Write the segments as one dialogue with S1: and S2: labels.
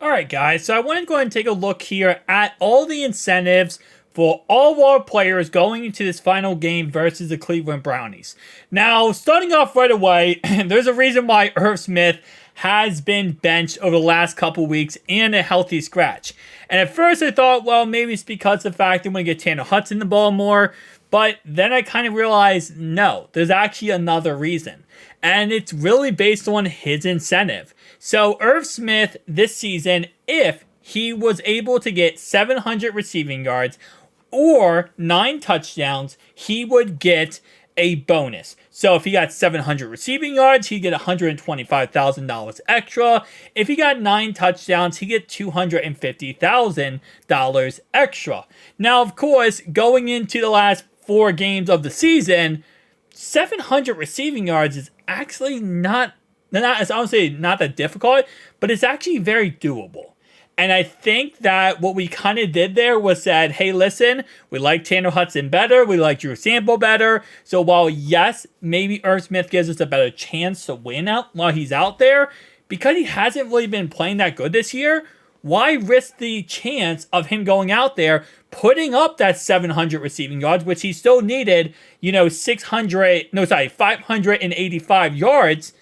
S1: Alright guys, so I want to go ahead and take a look here at all the incentives for all of our players going into this final game versus the Cleveland Brownies. Now, starting off right away, there's a reason why Irv Smith has been benched over the last couple weeks and a healthy scratch. And at first I thought, well, maybe it's because of the fact that we get Tanner Hudson the ball more, but then I kind of realized, no, there's actually another reason. And it's really based on his incentive. So Irv Smith this season, if he was able to get 700 receiving yards or 9 touchdowns, he would get a bonus. So if he got 700 receiving yards, he'd get $125,000 extra. If he got 9 touchdowns, he'd get $250,000 extra. Now, of course, going into the last 4 games of the season, 700 receiving yards is actually not that difficult, but it's actually very doable. And I think that what we kind of did there was said, hey, listen, we like Tanner Hudson better. We like Drew Sample better. So while, yes, maybe Irv Smith gives us a better chance to win out while he's out there, because he hasn't really been playing that good this year, why risk the chance of him going out there, putting up that 700 receiving yards, which he still needed, 585 yards.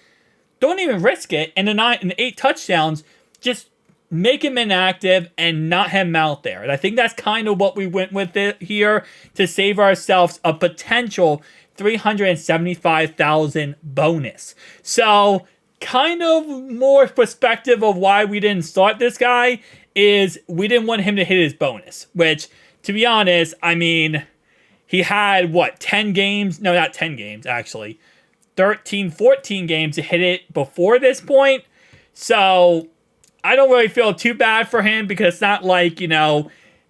S1: Don't even risk it. And the 8 touchdowns, just make him inactive and not have him out there. And I think that's kind of what we went with it here to save ourselves a potential $375,000 bonus. So kind of more perspective of why we didn't start this guy is we didn't want him to hit his bonus, which, to be honest, I mean, he had, 10 games? No, not 10 games, actually. 13, 14 games to hit it before this point. So I don't really feel too bad for him because it's not like,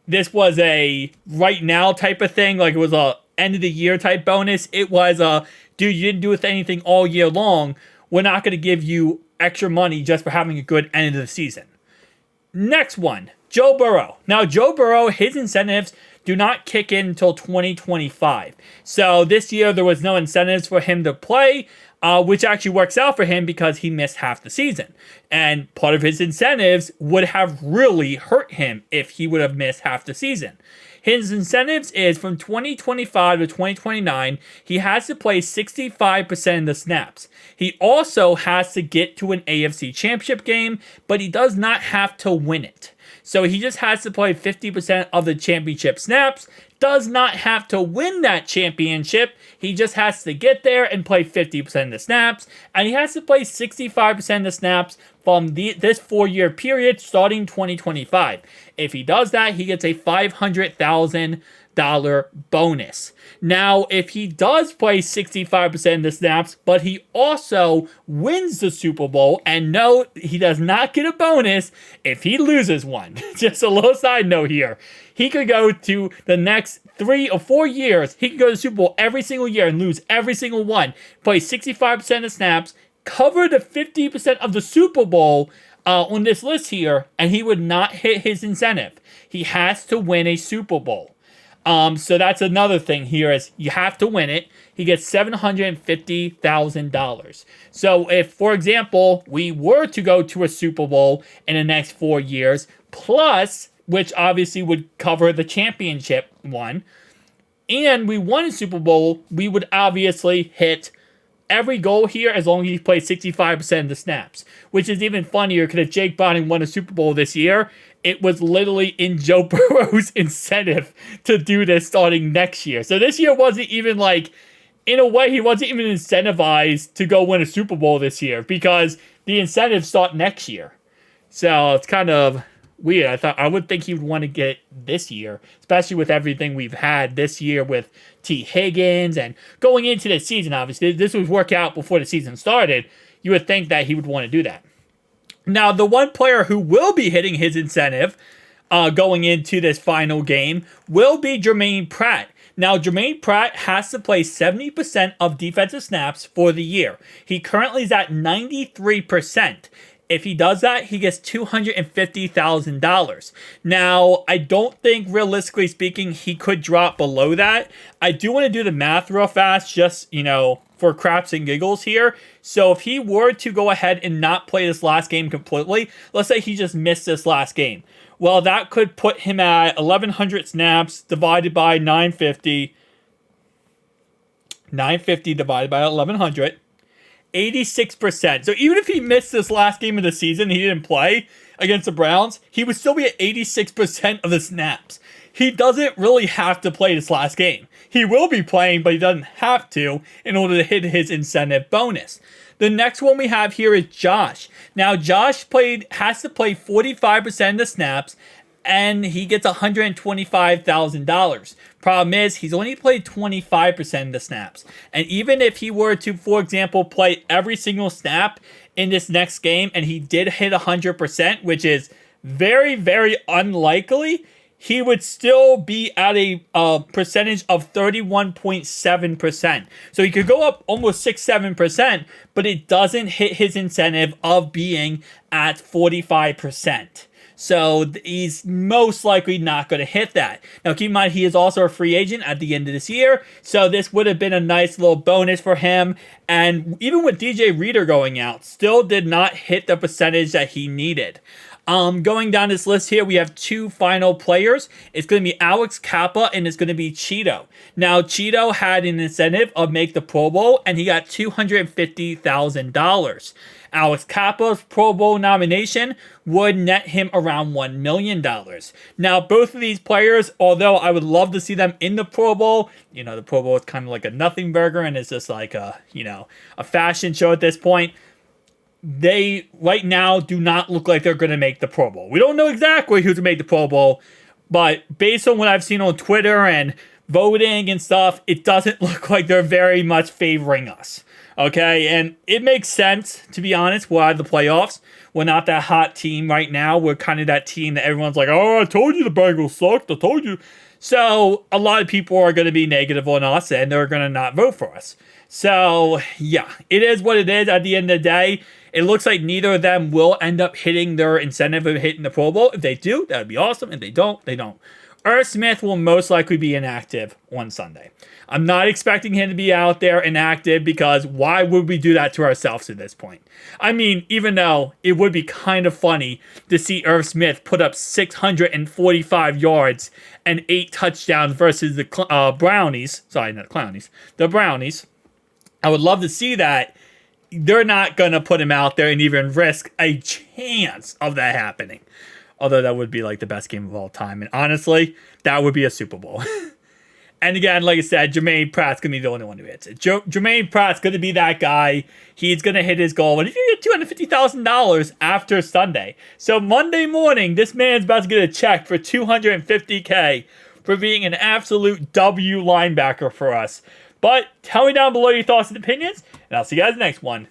S1: this was a right now type of thing. Like it was a end of the year type bonus. It was a, dude, you didn't do anything all year long. We're not going to give you extra money just for having a good end of the season. Next one, Joe Burrow. Now, Joe Burrow, his incentives do not kick in until 2025. So this year, there was no incentives for him to play, which actually works out for him because he missed half the season. And part of his incentives would have really hurt him if he would have missed half the season. His incentives is from 2025 to 2029, he has to play 65% of the snaps. He also has to get to an AFC championship game, but he does not have to win it. So he just has to play 50% of the championship snaps, does not have to win that championship. He just has to get there and play 50% of the snaps, and he has to play 65% of the snaps from this 4-year period starting 2025. If he does that, he gets a $500,000 bonus. Now, if he does play 65% of the snaps, but he also wins the Super Bowl, and no, he does not get a bonus if he loses one. Just a little side note here. He could go to the next 3 or 4 years. He could go to the Super Bowl every single year and lose every single one. Play 65% of snaps, cover the 50% of the Super Bowl on this list here, and he would not hit his incentive. He has to win a Super Bowl. So that's another thing here is you have to win it. He gets $750,000. So if, for example, we were to go to a Super Bowl in the next 4 years, plus, which obviously would cover the championship one, and we won a Super Bowl, we would obviously hit every goal here as long as he plays 65% of the snaps, which is even funnier because if Jake Browning won a Super Bowl this year, it was literally in Joe Burrow's incentive to do this starting next year. So this year wasn't even like, in a way, he wasn't even incentivized to go win a Super Bowl this year because the incentives start next year. So it's kind of weird. I would think he would want to get this year, especially with everything we've had this year with T. Higgins and going into the season, obviously. This would work out before the season started. You would think that he would want to do that. Now, the one player who will be hitting his incentive going into this final game will be Germaine Pratt. Now, Germaine Pratt has to play 70% of defensive snaps for the year. He currently is at 93%. If he does that, he gets $250,000. Now, I don't think, realistically speaking, he could drop below that. I do want to do the math real fast, just, for craps and giggles here. So if he were to go ahead and not play this last game completely, let's say he just missed this last game. Well, that could put him at 1,100 snaps divided by 950. 950 divided by 1,100. 86%. So even if he missed this last game of the season, he didn't play against the Browns, he would still be at 86% of the snaps. He doesn't really have to play this last game. He will be playing, but he doesn't have to in order to hit his incentive bonus. The next one we have here is Josh. Now, Josh has to play 45% of the snaps, and he gets $125,000. Problem is, he's only played 25% of the snaps. And even if he were to, for example, play every single snap in this next game, and he did hit 100%, which is very, very unlikely, he would still be at a percentage of 31.7%. So he could go up almost 6-7%, but it doesn't hit his incentive of being at 45%. So he's most likely not going to hit that. Now, keep in mind, he is also a free agent at the end of this year. So this would have been a nice little bonus for him. And even with DJ Reader going out, still did not hit the percentage that he needed. Going down this list here, we have two final players. It's going to be Alex Kappa and it's going to be Cheeto. Now, Cheeto had an incentive of make the Pro Bowl, and he got $250,000. Alex Kappa's Pro Bowl nomination would net him around $1 million. Now, both of these players, although I would love to see them in the Pro Bowl, you know, the Pro Bowl is kind of like a nothing burger, and it's just like a, you know, a fashion show at this point. They, right now, do not look like they're going to make the Pro Bowl. We don't know exactly who's going to make the Pro Bowl, but based on what I've seen on Twitter and voting and stuff, it doesn't look like they're very much favoring us. Okay, and it makes sense, to be honest. We're out of the playoffs. We're not that hot team right now. We're kind of that team that everyone's like, oh, I told you the Bengals sucked. I told you. So a lot of people are going to be negative on us, and they're going to not vote for us. So, yeah, it is what it is at the end of the day. It looks like neither of them will end up hitting their incentive of hitting the Pro Bowl. If they do, that would be awesome. If they don't, they don't. Irv Smith will most likely be inactive on Sunday. I'm not expecting him to be out there inactive, because why would we do that to ourselves at this point? I mean, even though it would be kind of funny to see Irv Smith put up 645 yards and 8 touchdowns versus the Brownies. Sorry, not the Clownies. The Brownies. I would love to see that. They're not going to put him out there and even risk a chance of that happening. Although that would be like the best game of all time. And honestly, that would be a Super Bowl. And again, like I said, Germaine Pratt's going to be the only one who hits it. Germaine Pratt's going to be that guy. He's going to hit his goal. And he's going to get $250,000 after Sunday. So Monday morning, this man's about to get a check for $250K for being an absolute W linebacker for us. But tell me down below your thoughts and opinions, and I'll see you guys next one.